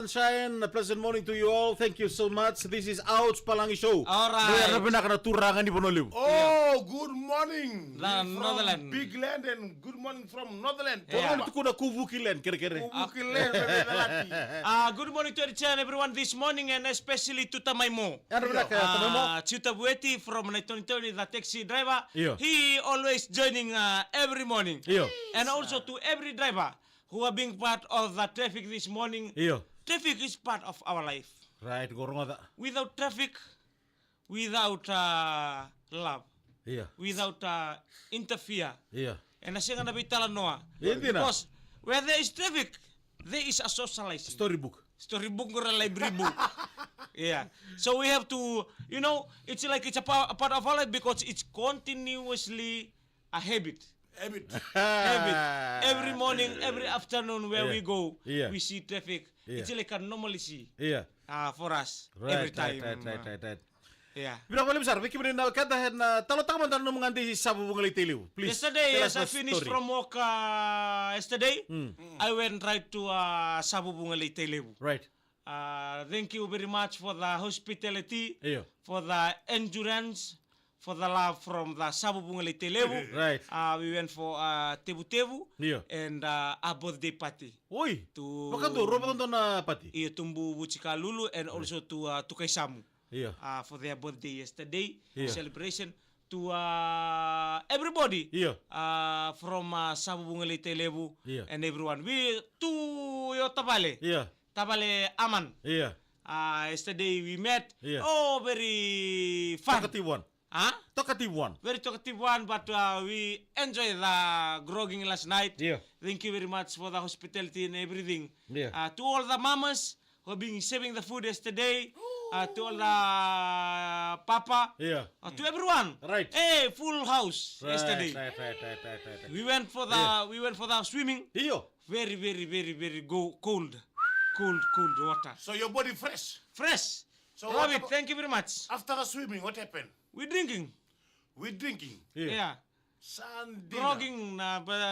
Sunshine, a pleasant morning to you all. Thank you so much. This is Ouch Palangi Show. Alright. Turangan di Bonoliu. Oh, good morning. From Northern. Big Land and good morning from Northern. Orang itu kuna kubu kilen kira-kira. Good morning to everyone this morning and especially to Tamaimo. Ano ba ka Tamaimo? Chuta Bueti from Tony, the taxi driver. Iyo. He always joining every morning. Iyo. And also to every driver who are being part of the traffic this morning. Iyo. Traffic is part of our life. Right, gorong ada. Without traffic, without love, Iya. without interfere. Iya. And I say gonna be telling Noah. Hindi na. Because where there is traffic, there is a socializing. Storybook. Storybook or a library book. Yeah. So we have to, it's like it's a part of our life because it's continuously a habit. Habit. Every morning, every afternoon where Yeah. we go, Yeah. we see traffic. Yeah. It's like a normalcy Iya. for us Right, every time. right. Yeah. Bila boleh besar, biki beri nak kata na talo taman tanu menganti sabu bungali teliu. Please. Yesterday, tell yes, us I the finished story. from work yesterday. I went right to Sabu Bungali Telebu. Right. Thank you very much for the hospitality, Iyo. for the endurance, for the love from the Sabu Bungali Telebu. Right. We went for Tebu Tebu Iyo. and a birthday party. Oi. To- Baka tu roba tu na pati. Iyo Tumbu Wuchika Lulu and also to Tukaisamu. Iya. For their birthday yesterday, Yeah. celebration to everybody Yeah. from Sabu Bungali Telebu Yeah. and everyone. We to yo Tabale. Iya. Tabale Aman. Iya. Yesterday we met. Yeah. Oh, very fun. Talkative one. Huh? Talkative one. Very talkative one, but we enjoyed the grogging last night. Yeah. Thank you very much for the hospitality and everything. Yeah. To all the mamas who have been saving the food yesterday, to all the papa, Yeah. to everyone. Right. Hey, full house yesterday. Right. We went for the swimming. Iyo. Very cold water. So your body fresh. Fresh. So Love what it. about- Thank you very much. After the swimming, what happened? We drinking. We drinking. Iya. Yeah. Sandina. Grogging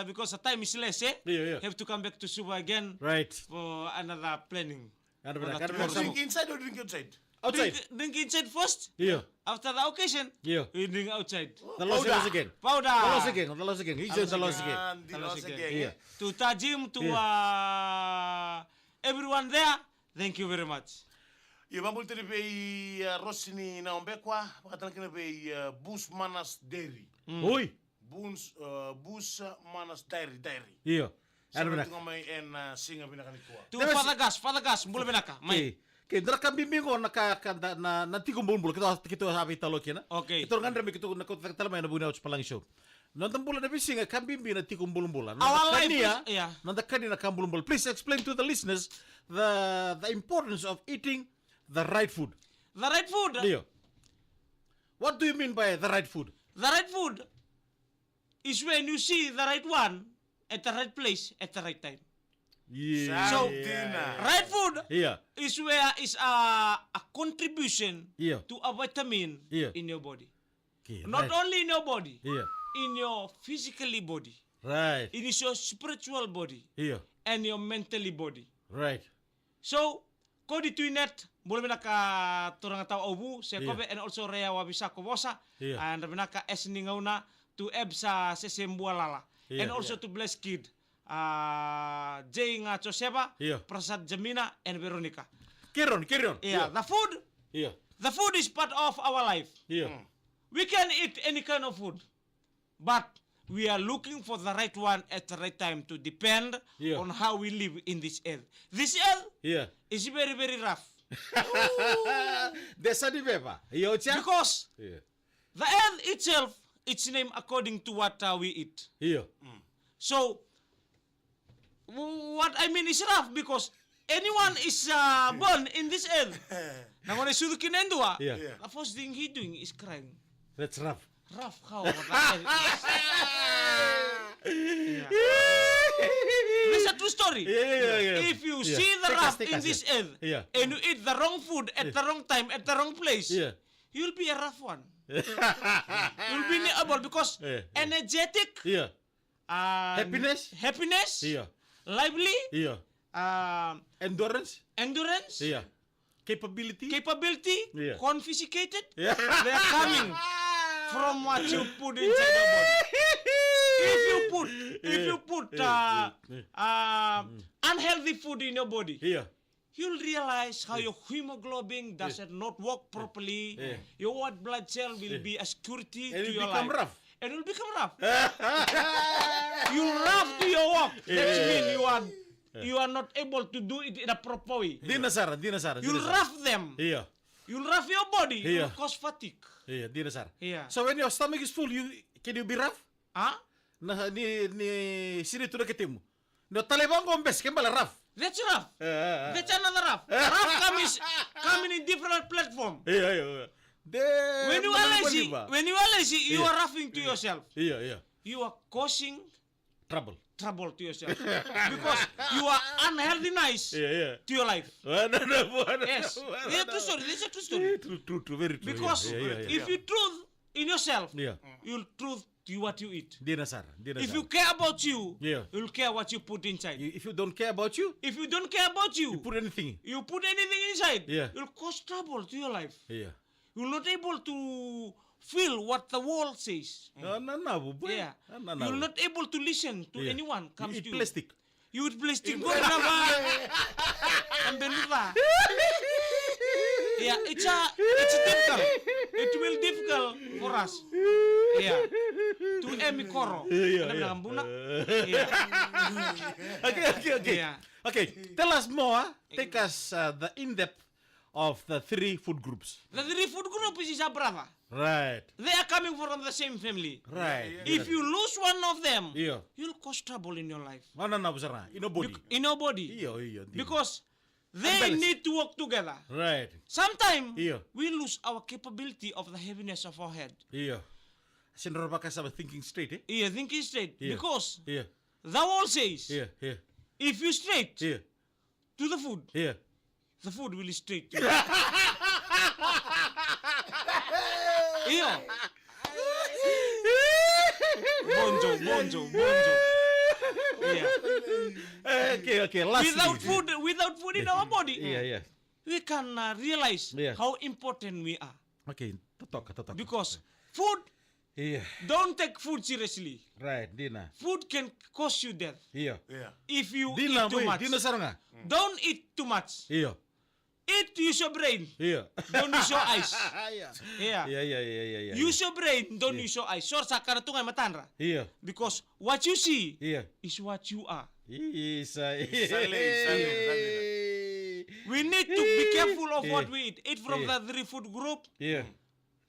because the time is less, eh? Yeah. Have to come back to Suba again Right. for another planning. Ano ba? For the Ano You ba? drink inside or drink outside? Outside. Drink inside first. Iya. After the occasion, Yeah. we drink outside. Talos again. Powder. Talos again. He's just talos again. Talos again. Iya. To Tajim, to everyone there, thank you very much. Ye bambul tene be Rosini na ombekwa, pakatan kene be Bus Manas Dairy. Oi. Bus Manas Dairy. Iya. Ano ba? Sabi ngomay en singa binakanikwa. To Father Gas, mula benaka. May. Okay, dara kan bimbing ko nakakanta na nanti ko bumbul kita sabi talo kina. Okay. Ito ngandra mi kita nakotala may nabunya sa palang show. Nonton bulan na bisinga kan bimbing na tikum bulan. Our life is- yeah. Nanda kanina kan bulan. Please explain to the listeners the importance of eating the right food. The right food. Leo. What do you mean by the right food? The right food is when you see the right one at the right place at the right time. Yeah. So, Dinner. right food Yeah. is where is a contribution Yeah. to a vitamin Yeah. in your body. Okay, Not right. only in your body, Yeah. in your physically body. Right. It is your spiritual body Yeah. and your mentally body. Right. So, ko di tuinet, boleh benaka turang tau obu, sekobe, and also rea wabisa kobosa, Yeah. and benaka esningauna to ebsa sesembualala, Yeah, and also yeah. to bless kid, Jay nga Choseba, Yeah. Prasad Jamina, and Veronica. Carry on. Yeah, the food is part of our life. Yeah. We can eat any kind of food, but we are looking for the right one at the right time to depend Yeah. on how we live in this earth. This earth Yeah. is very rough Desa di beba. Yo cha. because Yeah. the earth itself, it's named according to what we eat. Yeah. So, what I mean is rough because anyone is born in this earth. Nangone sudukin endua. Yeah. The first thing he doing is crying. That's rough. Rough how? That's a true story. Yeah. If you Yeah. see the Take us, rough in this yeah. earth Yeah. and you eat the wrong food at the wrong time at the wrong place, Yeah. you'll be a rough one. You'll be able because Yeah. energetic, Yeah. Happiness? happiness, Yeah. lively, Yeah. Endurance. endurance, Yeah. Capability. capability, Yeah. confiscated. Yeah. They are coming from what you put inside your body. If you put unhealthy food in your body, Yeah. you'll realize how your hemoglobin does not work properly. Yeah. Your white blood cell will be a security And to you your become life. rough. And you'll become rough. You'll rough to your walk. That means you are not able to do it in a proper way. Dinasara. You'll rough them. Yeah. You'll rough your body. Yeah. You'll cause fatigue. Yeah, dinasara. Yeah. So when your stomach is full, can you be rough? Huh? Nah, ni sini tu dah ketemu. No Taliban gombes kembali rough. That's rough. That's another rough. Rough coming in different platform. Iya. When you are lazy, you are roughing to yourself. Iya. You are causing Trouble. trouble to yourself because you are unhealthy nice Iya. to your life. No. Yes, it's a true story. It's a true story. True, very true. Because if you truth in yourself, Yeah. you'll truth to what you eat. Dinasara. If you care about you, Yeah. you'll care what you put inside. If you don't care about you, If you don't care about you, put anything. you put anything inside, Yeah. you'll cause trouble to your life. Iya. You're not able to feel what the world says. No, boy. Yeah. No. You're not able to listen to Yeah. anyone comes You eat to you. plastic. You eat plastic. Go nama. Ambenuta. Yeah, it's difficult. It will difficult for us. Yeah. To emikoro. Yeah. Ada bilang bunak. Yeah. Okay. Yeah. Okay, tell us more. Take us the in-depth of the 3 food groups. The three food group is a brother. Right. They are coming from the same family. Right. If you lose one of them, Yeah. you'll cause trouble in your life. Mana besar na? In a body. In your body. Iya. Because they Unbalanced. need to work together. Right. Sometimes Yeah. we lose our capability of the heaviness of our head. Iya. Sindoro pakai sama thinking straight, eh? Yeah, thinking straight. Yeah. Because Iya. the world says, Iya. if you straight Iya. to the food, Iya. the food will straight to you. Yeah. Bonjo. Yeah. Okay. Last. Without food in our body, Iya. we can realize Yeah. how important we are. Okay, totok. Because food, Iya. don't take food seriously. Right, Dina. Food can cause you death Iya. Yeah. if you Dina, eat too boy. much. Dina saranga. Don't eat too much. Iya. Eat use your brain. Iya. Don't use your eyes. Iya. Yeah. Iya. Use your brain. Don't use your eyes. So sakara tungai matanra. Iya. Because what you see Iya. is what you are. Isa. Silent. We need to be careful of what Yeah. we eat. Eat from Yeah. the 3 food group. Iya.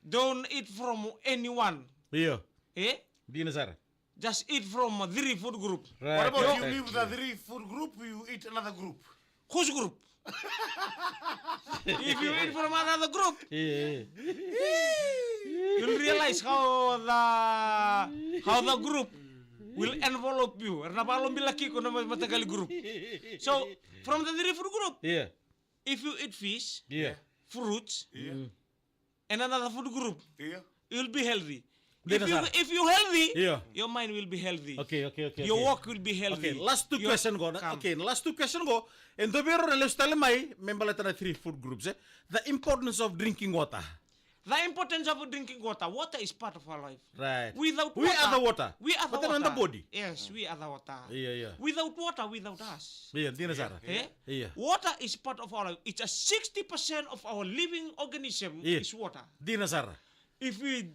Don't eat from anyone. Iya. Eh? Dina sar. Just eat from 3 food group. Right. What about right. you leave the 3 food group, you eat another group? Whose group? If you eat from another group, Iya. you'll realize how the group will envelop you. Karena palom bilaki ko na matagali group. So, from the 3 food group, Iya. if you eat fish, Iya. fruits, Yeah. and another food group, Yeah. you'll be healthy. Then, sir. If you healthy, Yeah. your mind will be healthy. Okay. Your work will be healthy. Okay, last 2 Your- question go. Come. Okay, last 2 question go. And to be honest, mai membalata na 3 food groups. The importance of drinking water. The importance of drinking water. Water is part of our life. Right. Without We water, are the water. We are the But then water. on the body. Yes, we are the water. Iya. Without water, without us. Iya, Dina sar. Eh? Iya. Water is part of our life. It's a 60% of our living organism Yeah. is water. Dina sar. If we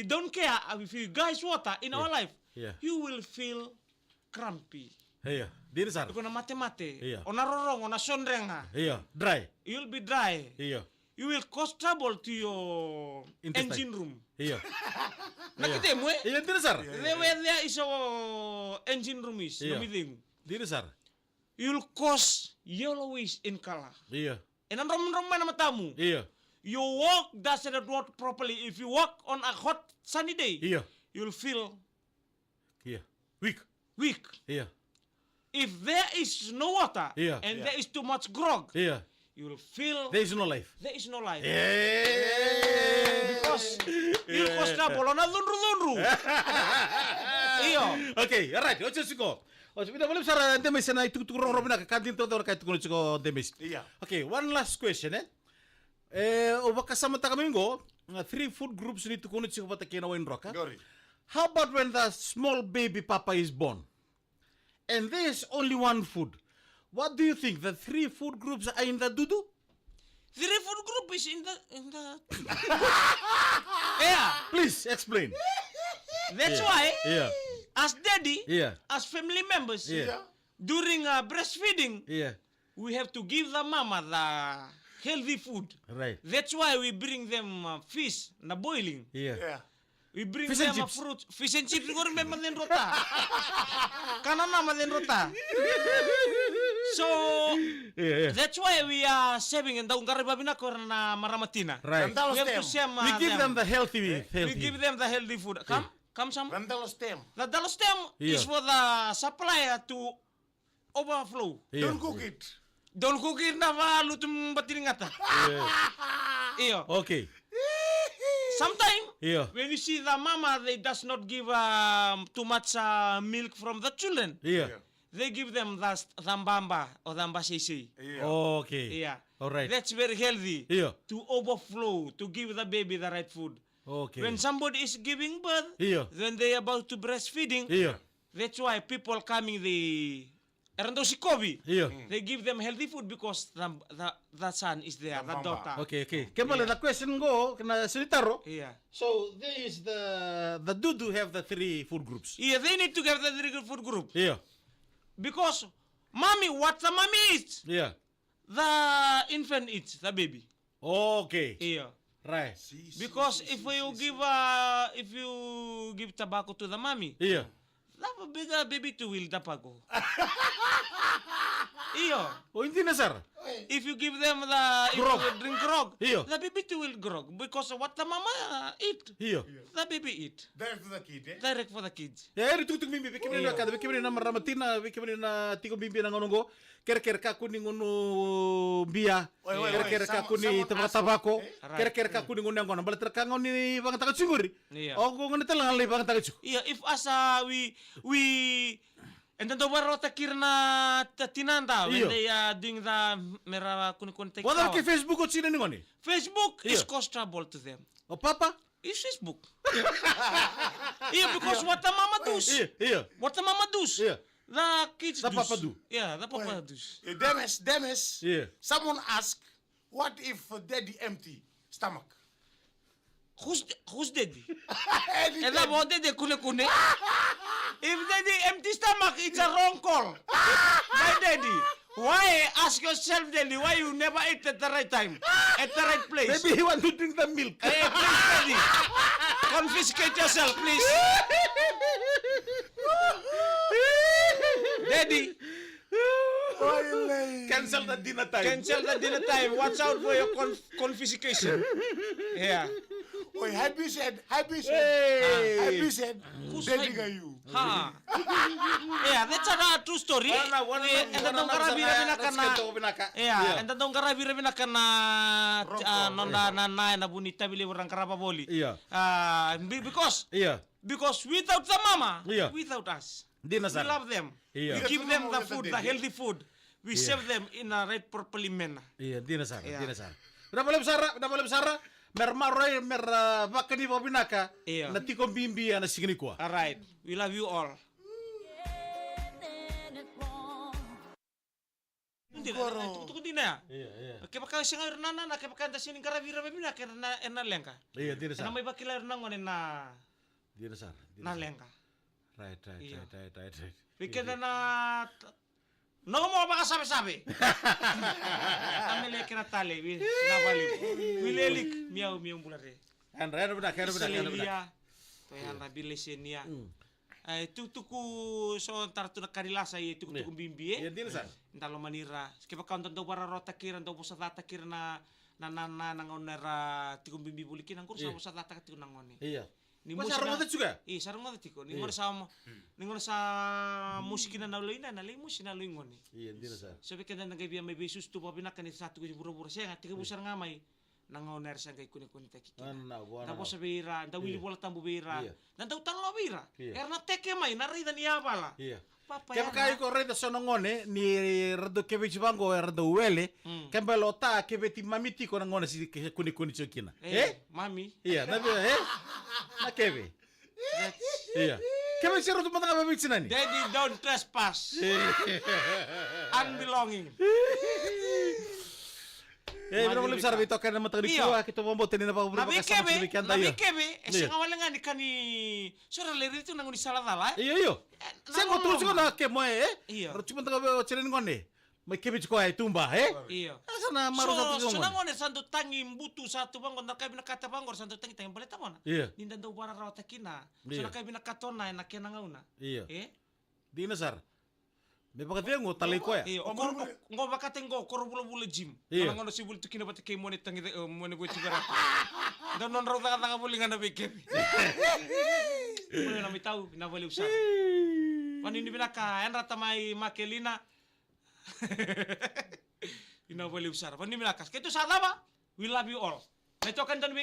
don't care, if we guys water in our life, Yeah. you will feel crampy. Iya. Dina sar. You're gonna mate-mate. Yeah. Ona rorong, ona sondrenga. Iya. Dry. You'll be dry. Iya. You will cause trouble to your Intestine. engine room. Iya. Nakita mo eh? Iya, Dina sar. There is our engine room is. Yeah. Namithing. Dina sar. You'll cause yellowish in color. Iya. And ang rom-rom na matamu. Iya. Your walk doesn't work properly. If you walk on a hot sunny day, Iya. you'll feel Iya. Weak. weak. Iya. If there is no water Yeah. and there is too much grog, Iya. you'll feel There is no life. there is no life. Yeah. Because you'll cause trouble on a lunru. Iyo. Okay, all right. Let's just go. Oh, tidak boleh bicara demes na itu turun robina ke kantin tuh kayak tukun ciko demes. Iya. Okay, one last question Oba kasama ta kamingo, 3 food groups ni tukun ciko bata kina wain roka. Gori. How about when the small baby papa is born? And there's only one food. What do you think? The 3 food groups are in the dudu? The food group is in the yeah. Please explain. That's why Yeah. as daddy, Yeah. as family members, Yeah. during breastfeeding, Yeah. we have to give the mama the healthy food. Right. That's why we bring them fish na boiling. Yeah. Iya. We bring Fish and them chips. fruit, fish and chips. Ngor memang den rota. Kanana den rota. So Yeah. that's why we are saving and daung karibabina korna maramatina. Right. Randalo We have to stem. share We give them the healthy. we give them the healthy food. Come some. Randalo stem. The dalostem Yeah. is for the supplier to overflow. Yeah. Don't cook it. Don't cook it na va lutum batiringata. Iyo. Okay. Sometimes Yeah. when you see the mama, they does not give too much milk from the children. Yeah. They give them the mbamba or the mbasisi. Iya. Okay. Yeah. All right. That's very healthy. Yeah. To overflow, to give the baby the right food. Okay. When somebody is giving birth, Yeah. when they are about to breastfeeding, Yeah. that's why people coming the Erando Sikobi. Yeah. They give them healthy food because the son is there, the mbamba. daughter. Okay. Kembali the question go kena silitaro. Yeah. So there is the dudu have the 3 food groups. Yeah, they need to give the very good food group. Yeah. Because mommy, what the mommy eats, Yeah. the infant eats, the baby. Okay. Yeah. Right. Because if you give tobacco to the mommy, Yeah. the bigger baby too will tobacco. Iyo. Oh, hindi na sir. If you give them if Grog. you drink grog, Iyo. the baby too will grog because what the mama eat, Iyo. the baby eat. Direct to the kid, eh? Direct for the kids. Ya, eri tutuk mimbi, bikimini na kada, bikimini na maramatina, bikimini na tiko mimbi na ngonongo, ker ka kuni ngono bia, Oi, ker ka kuni someone tabaka asked- tabako, Right. ker ka kuni ngono ngono, bala terka ngoni bang taga chunguri. Iya. Oh, ngono telang ali bang taga chu. Yeah, if as we and then the warota kirna tinanda when Iyo. they are doing the mera kun take Wadar out. ke Facebook ko chine ngoni. Facebook is Iyo. cause trouble to them. Oh, papa? It's Facebook. Yeah, because what the mama does, Iya. what the mama does, Yeah. the kids The does. papa do. Yeah, the papa does. Demes. Yeah. Someone asked, what if daddy empty stomach? Who's daddy? Any And daddy. about daddy kune. If daddy empty stomach, it's a wrong call. My daddy. Why? Ask yourself, daddy, why you never ate at the right time? At the right place? Maybe he want to drink the milk. Hey, please, daddy. Confiscate yourself, please. Daddy, Cancel the dinner time. cancel the dinner time. Watch out for your confiscation. Yeah. Oi, happy said. Hey. Who's Daddy Happy? ga you. Ha. Yeah, that's a true story. And the dongkara bira kana. Yeah, and the dongkara bira kana nonda na bunita bili orang karaba boli. Yeah. Because Iya. without the mama, Yeah. without us, Di na we sir. love them. Yeah. We give them the Yes, food, yes, the yes. healthy food. We save them in a right properly manner. Iya, di na sir. Yeah. Di na sir. Udah boleh besar. Mer maroy mer bakani bobinaka. Iya. Na tikom bimbi na sigini kwa. All right, we love you all. Tuku dina. Iya. Ke baka singa nana na ke baka sini karabira bebina ke na lenka. Iya, di na sir. Na may bakila ngone na Di na sir. na lenka. Right. Iya. Right. Pikir na no mo baka sabi-sabi. Amele kena tali wi na bali. Wilelik miau bulare. Andra benak. Selia. To yan rabile senia. Tuku so tar tu nakarila sa tuku bimbi. Iya, di na sir. Ndalo manira. Skipa kauntan do para rota kira do pusa tata kira na nang onera tikum bimbi bulikin ang kursa pusa tata tiku nangoni. Iya. Ni Mas sarung mo juga? Sarung mo tiko. Ni sa musikin na naloy na musik na loy ngoni. Iya, di na sir. Sabi ka na nagay may besus tu pabinak ni satu ko buru-buru siya nga tiga busar ngamay nang oner siya kay kunikuni tekiki. Tapos sa bira, daw wili bola tambo bira. Iya. Nandaw talo bira. Iya. Erna teke may narida niya pala. Iya. Papa Kaya kayo ko rin sa nongone ni rado kebe chibango rado wele. Kaya lota kebe ti mamiti ko nangone si kuni chokina. Mami. Iya, nabi na kebe. Iya. Kebe si rado matanga mamiti nani. Daddy don't trespass. Unbelonging. Pero mo lebsar bito kan matang di kuha kito mo botin na pa Nabi kebe, wala nga ni kani sura leri itu nanguni salah. Iyo. Saya mau terus ko na ke mo Iya. Cuma tanga chirin ngone. May kebe ko ay tumba Iya. Sana maru satu So ngone. nangone sandu tangi mbutu satu bangor na kabi nakata bangor sandu tangi tangi boleh tamona. Iya. Ninda do bara rawata kina. Iya. So na kabi nakatona na kena ngauna. Iya. Di Di nasar. Me pagati ngo talay ko ya. Iya, ngo bakate ngo korbulo gym. Iya. Ngono sibul tukina bate kay monit tangi mone go tigara. Dan non raw tanga bulingan na bikep. Boleh nami tahu na boleh usah. Panini binaka en rata mai makelina. Ina boleh usah. Panini binaka. Itu salah ba? We love you all. Neto kan dan